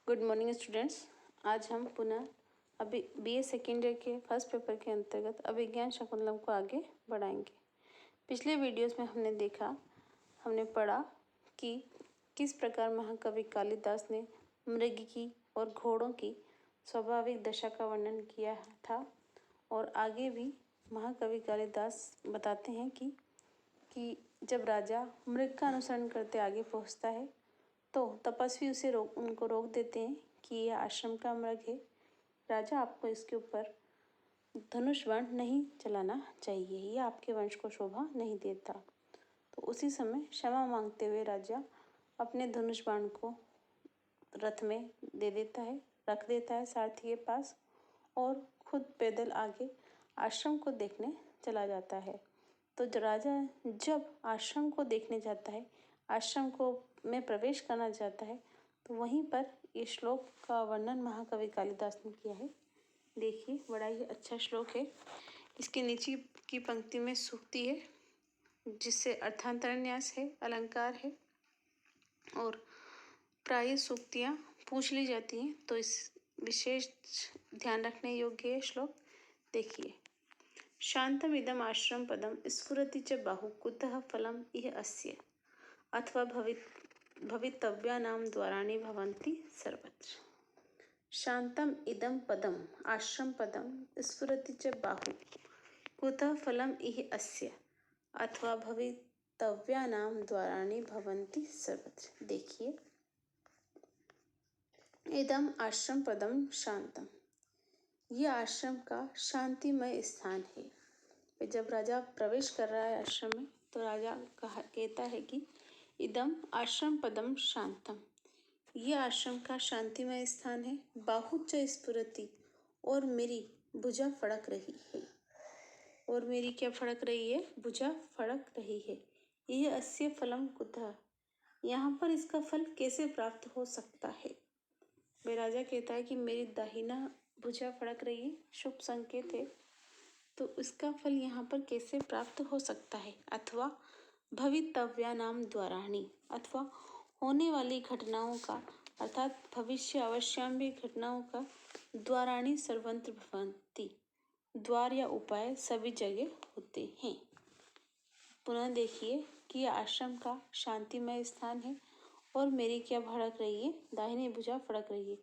Good morning students. आज हम पुनः अभी बीए सेकेंड ईयर के फर्स्ट पेपर के अंतर्गत अभिज्ञान शाकुंतलम को आगे बढ़ाएंगे। पिछले वीडियोस में हमने पढ़ा कि किस प्रकार महाकवि कालिदास ने मृग की और घोड़ों की स्वाभाविक दशा का वर्णन किया था, और आगे भी महाकवि कालिदास बताते हैं कि जब राजा मृग का अनुसरण करते आगे पहुंचता है तो तपस्वी उनको रोक देते हैं कि यह आश्रम का मृग है, राजा आपको इसके ऊपर धनुष बाण नहीं चलाना चाहिए, यह आपके वंश को शोभा नहीं देता। तो उसी समय क्षमा मांगते हुए राजा अपने धनुष बाण को रथ में दे देता है, रख देता है सारथी के पास, और खुद पैदल आगे आश्रम को देखने चला जाता है। तो राजा जब आश्रम को देखने जाता है, आश्रम को में प्रवेश करना चाहता है, तो वहीं पर ये श्लोक का वर्णन महाकवि कालिदास ने किया है। देखिए, बड़ा ही अच्छा श्लोक है। इसके नीचे की पंक्ति में सूक्ति है, जिससे अर्थांतरन्यास है, अलंकार है, और प्राय सूक्तियाँ पूछ ली जाती हैं, तो इस विशेष ध्यान रखने योग्य है श्लोक। देखिए, शांतम इदम आश्रम पदम स्फुरति च बाहु कुतः फलम इह अस्य अथवा भवितव्यानां द्वाराणि भवन्ति सर्वत्र। शांतम इदम पदम आश्रम पदम स्फुरति च बाहु कुतः फलम इह अस्य अथवा भवितव्यानां द्वाराणि भवन्ति सर्वत्र। देखिए, इदम आश्रम पदम शांतम, यह आश्रम का शांतिमय स्थान है। जब राजा प्रवेश कर रहा है आश्रम में, तो राजा कहता है कि इदम आश्रम पदम शांतम, यह आश्रम का शांतिमय स्थान है। बाहुच स्फुरति, और मेरी भुजा फड़क रही है, और मेरी क्या फड़क रही है? भुजा फड़क रही है। यह अस्य फलम कुतः, यहाँ पर इसका फल कैसे प्राप्त हो सकता है? वे राजा कहता है कि मेरी दाहिना भुजा फड़क रही है, शुभ संकेत है, तो इसका फल यहाँ पर कैसे प्राप्त हो सकता है? अथवा भवितव्यानां द्वाराणि, अथवा होने वाली घटनाओं का, अर्थात भविष्य अवश्याम्य घटनाओं का, द्वाराणि सर्वत्र भवन्ति, द्वार या उपाय सभी जगह होते हैं। पुनः देखिए कि यह आश्रम का शांतिमय स्थान है, और मेरी क्या फड़क रही है? दाहिनी भुजा फड़क रही है।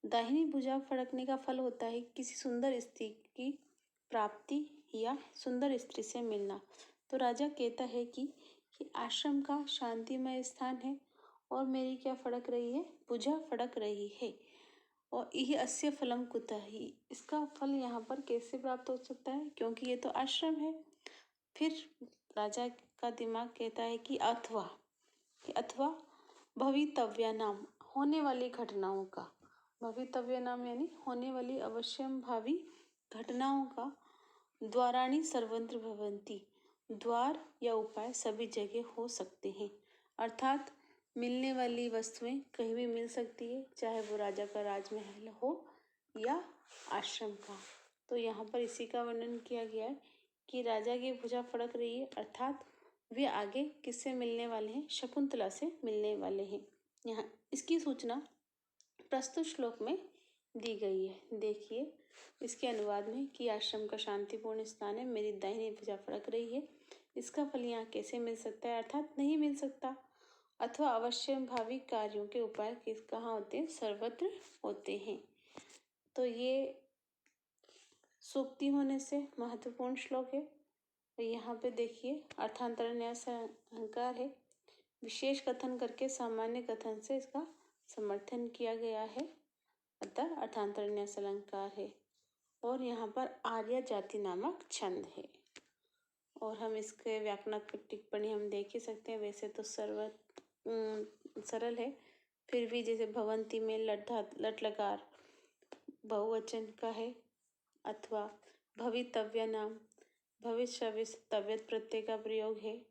दाहिनी भुजा फड़कने का फल होता है किसी सुंदर स्त्री की प्राप्ति या सुंदर स्त्री से मिलना। तो राजा कहता है कि आश्रम का शांतिमय स्थान है, और मेरी क्या फड़क रही है? भुजा फड़क रही है। और यह अस्य फलम कुतः, ही इसका फल यहाँ पर कैसे प्राप्त हो सकता है? क्योंकि ये तो आश्रम है। फिर राजा का दिमाग कहता है कि अथवा भवितव्यानां, होने वाली घटनाओं का, भवितव्यानां यानी होने वाली अवश्यम भावी घटनाओं का, द्वाराणि सर्वत्र भवन्ति, द्वार या उपाय सभी जगह हो सकते हैं। अर्थात मिलने वाली वस्तुएं कहीं भी मिल सकती है, चाहे वो राजा का राजमहल हो या आश्रम का। तो यहाँ पर इसी का वर्णन किया गया है कि राजा की भुजा फड़क रही है, अर्थात वे आगे किससे मिलने वाले हैं? शकुंतला से मिलने वाले हैं। यहाँ इसकी सूचना प्रस्तुत श्लोक में दी गई है। देखिए इसके अनुवाद में कि आश्रम का शांतिपूर्ण स्थान है, मेरी दाहिनी भुजा फड़क रही है, इसका फल यहाँ कैसे मिल सकता है? अर्थात नहीं मिल सकता। अथवा अवश्य भावी कार्यों के उपाय कहाँ होते हैं? सर्वत्र होते हैं। तो ये सूक्ति होने से महत्वपूर्ण श्लोक है। यहाँ पे देखिए, अर्थांतरन्यास अलंकार है, विशेष कथन करके सामान्य कथन से इसका समर्थन किया गया है, अतः अर्थांतरन्यास अलंकार है। और यहाँ पर आर्या जाति नामक छंद है, और हम इसके व्याकरणात्मक टिप्पणी हम देख ही सकते हैं। वैसे तो सरल है, फिर भी जैसे भवंती में लट लकार बहुवचन का है, अथवा भवितव्यानां, भविष्य तव्यत प्रत्यय का प्रयोग है।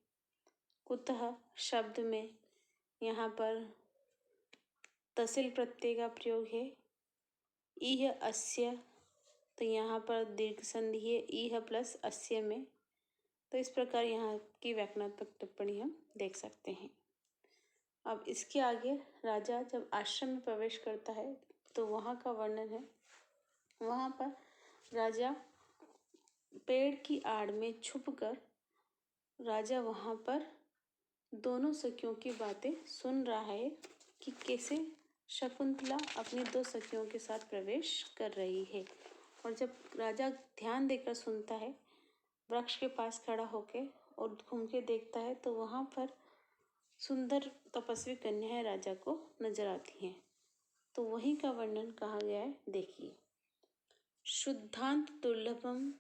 कुतः शब्द में यहाँ पर तसिल प्रत्यय का प्रयोग है। इह अस्य, तो यहाँ पर दीर्घ संधि है इह प्लस अस्य में। तो इस प्रकार यहाँ की व्याकरणात्मक टिप्पणी हम देख सकते हैं। अब इसके आगे राजा जब आश्रम में प्रवेश करता है तो वहाँ का वर्णन है। वहाँ पर राजा पेड़ की आड़ में छुपकर राजा वहाँ पर दोनों सखियों की बातें सुन रहा है कि कैसे शकुंतला अपनी दो सखियों के साथ प्रवेश कर रही है। और जब राजा ध्यान देकर सुनता है, वृक्ष के पास खड़ा होके और घूम के देखता है तो वहाँ पर सुंदर तपस्वी कन्याएं राजा को नजर आती हैं। तो वहीं का वर्णन कहा गया है, देखिए। शुद्धांत दुर्लभम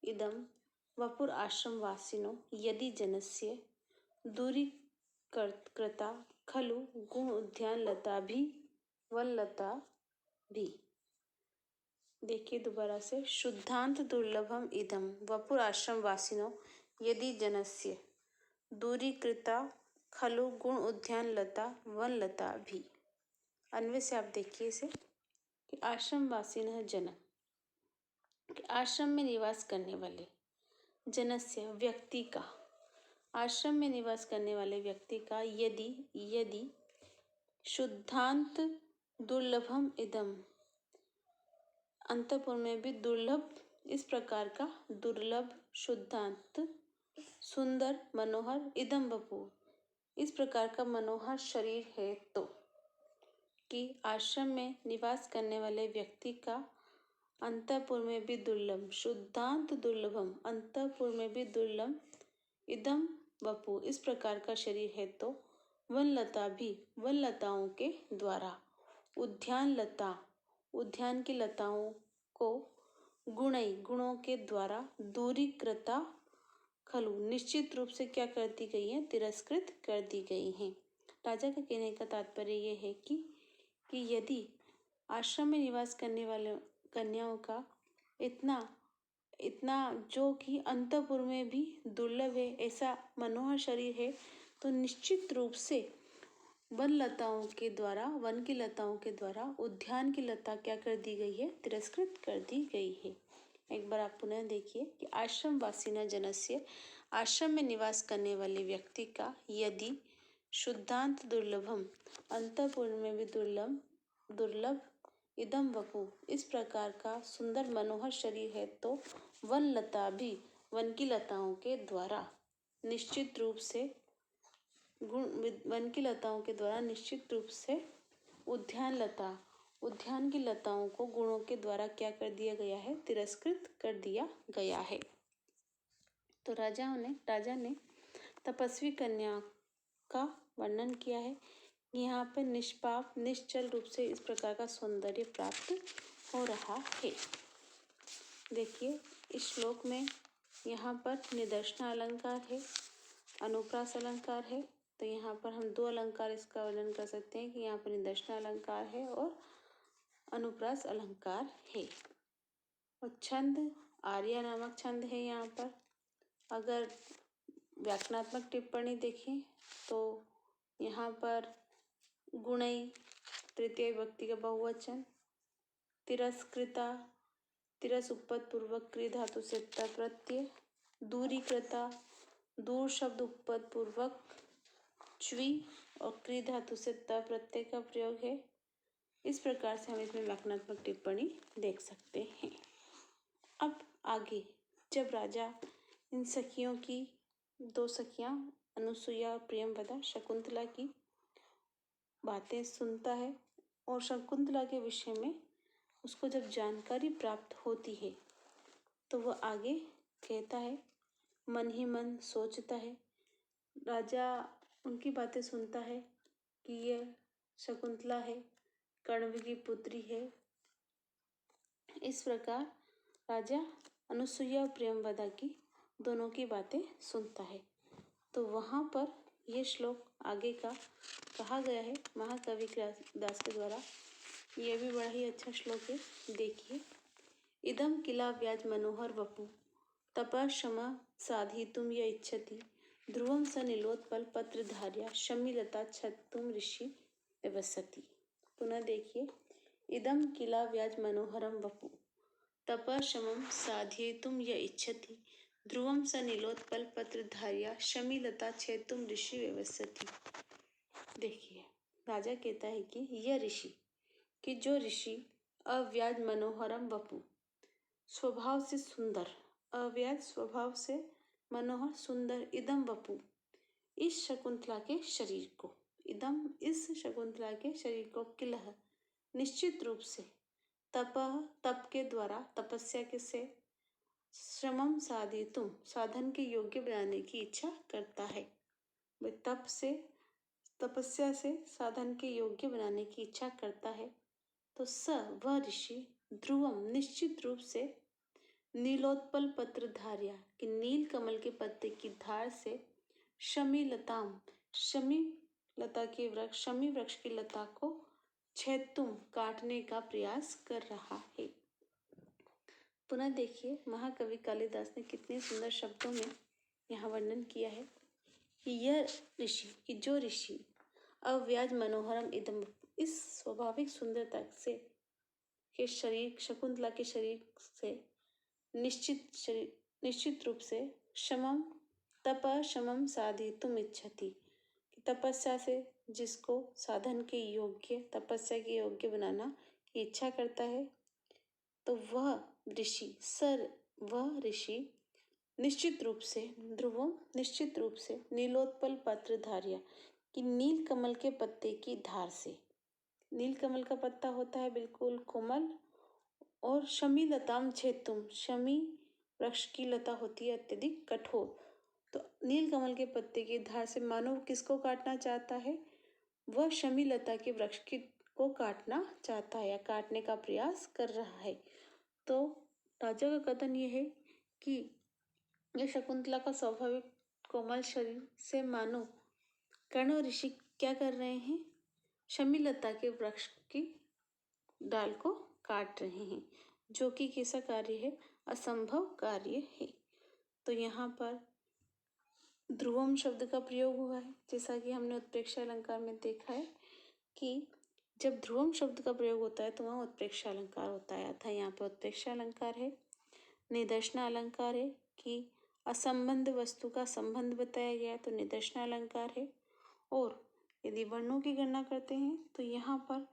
इदम वपुर आश्रम वासिनो यदि जनस्य दूरी कृता खलु गुण उद्यान लता भी वल्लता भी। देखिए दोबारा से, शुद्धांत दुर्लभम इदम वपुर आश्रम वासिनो यदि जनस्य दूरी कृता खलु गुण उद्यान लता वन लता भी। अन्वय से आप देखिए इसे कि आश्रम वासिन जन, आश्रम में निवास करने वाले, जनस्य व्यक्ति का, आश्रम में निवास करने वाले व्यक्ति का, यदि शुद्धांत दुर्लभम इदम, अंतपुर में भी दुर्लभ इस प्रकार का दुर्लभ शुद्धांत सुंदर मनोहर इदम वपु इस प्रकार का मनोहर शरीर है, तो कि आश्रम में निवास करने वाले व्यक्ति का अंतपुर में भी दुर्लभ, शुद्धांत दुर्लभम, अंतपुर में भी दुर्लभ, इदम वपु इस प्रकार का शरीर है, तो वन लता भी, वन लताओं के द्वारा, उद्यान लता उद्यान की लताओं को, गुणों के द्वारा, दूरी कृता खलु निश्चित रूप से क्या कर दी गई है, तिरस्कृत कर दी गई हैं। राजा का कहने का तात्पर्य यह है कि यदि आश्रम में निवास करने वाले कन्याओं का इतना जो कि अंतपुर में भी दुर्लभ है, ऐसा मनोहर शरीर है, तो निश्चित रूप से वन लताओं के द्वारा, वन की लताओं के द्वारा उद्यान की लता क्या कर दी गई है, तिरस्कृत कर दी गई है। एक बार आप पुनः देखिए कि आश्रम वासिना जनस्य, आश्रम में निवास करने वाले व्यक्ति का, यदि शुद्धांत दुर्लभम, अंतपुर में भी दुर्लभ इदम वपु इस प्रकार का सुंदर मनोहर शरीर है, तो वन लता भी, वन की लताओं के द्वारा निश्चित रूप से वन की लताओं के द्वारा निश्चित रूप से उद्यान की लताओं को गुणों के द्वारा क्या कर दिया गया है, तिरस्कृत कर दिया गया है। तो राजा ने तपस्वी कन्या का वर्णन किया है। यहाँ पर निष्पाप निश्चल रूप से इस प्रकार का सौंदर्य प्राप्त हो रहा है। देखिए इस श्लोक में यहाँ पर निदर्शन अलंकार है, अनुप्रास अलंकार है। तो यहाँ पर हम दो अलंकार इसका वर्णन कर सकते हैं कि यहाँ पर निदर्शन अलंकार है और अनुप्रास अलंकार है। और छंद आर्या नामक छंद है। यहाँ पर अगर व्याकरणात्मक टिप्पणी देखें तो यहाँ पर गुणई तृतीय विभक्ति का बहुवचन, तिरस्कृता तिरस उपपद पूर्वक क्रिय धातु से त प्रत्यय, दूरी कृता दूर शब्द उपपद पूर्वक च्वी और क्रिय धातु से त प्रत्यय का प्रयोग है। इस प्रकार से हम इसमें व्याकरणात्मक टिप्पणी देख सकते हैं। अब आगे जब राजा इन सखियों की, दो सखियां अनुसुईया प्रियंवदा शकुंतला की बातें सुनता है और शकुंतला के विषय में उसको जब जानकारी प्राप्त होती है तो वह आगे कहता है, मन ही मन सोचता है। राजा उनकी बातें सुनता है कि यह शकुंतला है, कण्व की पुत्री है। इस प्रकार राजा अनुसुईया और प्रियंवदा की दोनों की बातें सुनता है। तो वहाँ पर यह श्लोक आगे का कहा गया है महाकवि दास के द्वारा। यह भी बड़ा ही अच्छा श्लोक है। देखिए, इदम किला व्याज मनोहर वपु तपः क्षमा साधितुम य इच्छति ध्रुवम स नीलोत्पल पत्रधार्या शमीलता छत्तुम ऋषि व्यवसति। पुनः देखिए, इदम किला व्याज मनोहरम वपु तपः क्षमं साधयितुम य इच्छति ध्रुवम स नीलोत्पल पत्रधार्या शमीलता छेतुम ऋषि व्यवसति। देखिए, राजा कहता है कि यह ऋषि, कि जो ऋषि अव्याज मनोहरम वपु, स्वभाव से सुंदर, अव्याज स्वभाव से मनोहर सुंदर, इदम वपु, इस शकुंतला के शरीर को, इदम इस शकुंतला के शरीर को, किलह निश्चित रूप से, तपह तप के द्वारा, तपस्या के से, श्रमम साधितुम साधन के योग्य बनाने की इच्छा करता है। तप से, तपस्या से साधन के योग्य बनाने की इच्छा करता है। तो स वह ऋषि ध्रुवम निश्चित रूप से, नीलोत्पल पत्र धार्या कि नील कमल के पत्ते की धार से, शमी लताम शमी लता के वृक्ष, शमी वृक्ष की लता को छेदुम काटने का प्रयास कर रहा है। पुनः देखिए, महाकवि कालिदास ने कितने सुंदर शब्दों में यहाँ वर्णन किया है कि यह ऋषि, कि जो ऋषि अव्याज मनोहरम इदम, इस स्वाभाविक सुंदरता से के शरीर, शकुंतला के शरीर से निश्चित रूप से, शमम तप शमम साधितुम इच्छति, तपस्या से जिसको साधन के योग्य, तपस्या के योग्य बनाना की इच्छा करता है। तो वह ऋषि, वह ऋषि निश्चित रूप से, ध्रुवम निश्चित रूप से, नीलोत्पल पत्र धार्या कि नील कमल के पत्ते की धार से, नील कमल का पत्ता होता है बिल्कुल कोमल, और शमी लताम छेदुम, शमी वृक्ष की लता होती है अत्यधिक कठोर। तो नील कमल के पत्ते की धार से मानो किसको काटना चाहता है, वह शमी लता के वृक्ष को काटना चाहता है या काटने का प्रयास कर रहा है। तो राजा का कथन यह है कि यह शकुंतला का स्वाभाविक कोमल शरीर से मानो कर्ण ऋषि क्या कर रहे हैं, शमी लता के वृक्ष की डाल को काट रहे हैं, जो कि कैसा कार्य है, असंभव कार्य है। तो यहाँ पर ध्रुवम शब्द का प्रयोग हुआ है, जैसा कि हमने उत्प्रेक्षा अलंकार में देखा है कि जब ध्रुवम शब्द का प्रयोग होता है तो वहाँ उत्प्रेक्षा अलंकार होता है। अतः यहाँ पर उत्प्रेक्षा अलंकार है। निदर्शन अलंकार है कि असंबंध वस्तु का संबंध बताया गया तो निदर्शन अलंकार है। और यदि वर्णों की गणना करते हैं तो यहाँ पर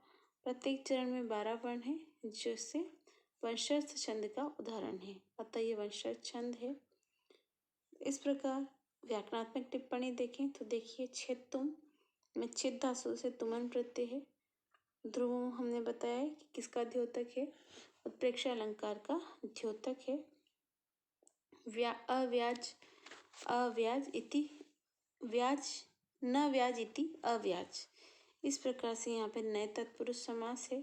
प्रत्येक चरण में 12 वर्ण है, जिससे वंशस्थ छंद का उदाहरण है। अतः ये वंशस्थ छंद है। इस प्रकार व्याकरणात्मक टिप्पणी देखें तो देखिए, छेदुम में छिद धातु से तुमन प्रत्यय है। ध्रुव हमने बताया है कि किसका द्योतक है, उत्प्रेक्षा अलंकार का द्योतक है। अव्याज इति व्याज, न व्याज इति अव्याज, इस प्रकार से यहाँ पे नए तत्पुरुष समास है।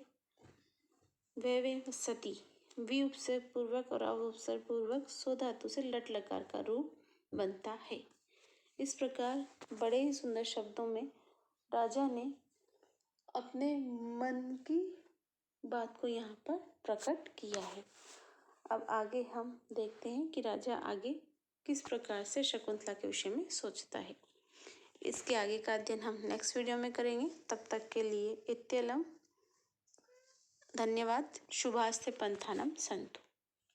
वे सती, वी उपसर्ग पूर्वक और अव उपसर्ग पूर्वक सो धातु से लट लकार का रूप बनता है। इस प्रकार बड़े ही सुंदर शब्दों में राजा ने अपने मन की बात को यहाँ पर प्रकट किया है। अब आगे हम देखते हैं कि राजा आगे किस प्रकार से शकुंतला के विषय में सोचता है। इसके आगे का अध्ययन हम नेक्स्ट वीडियो में करेंगे। तब तक के लिए इत्यलम, धन्यवाद। शुभास्ते पंथानम संतु।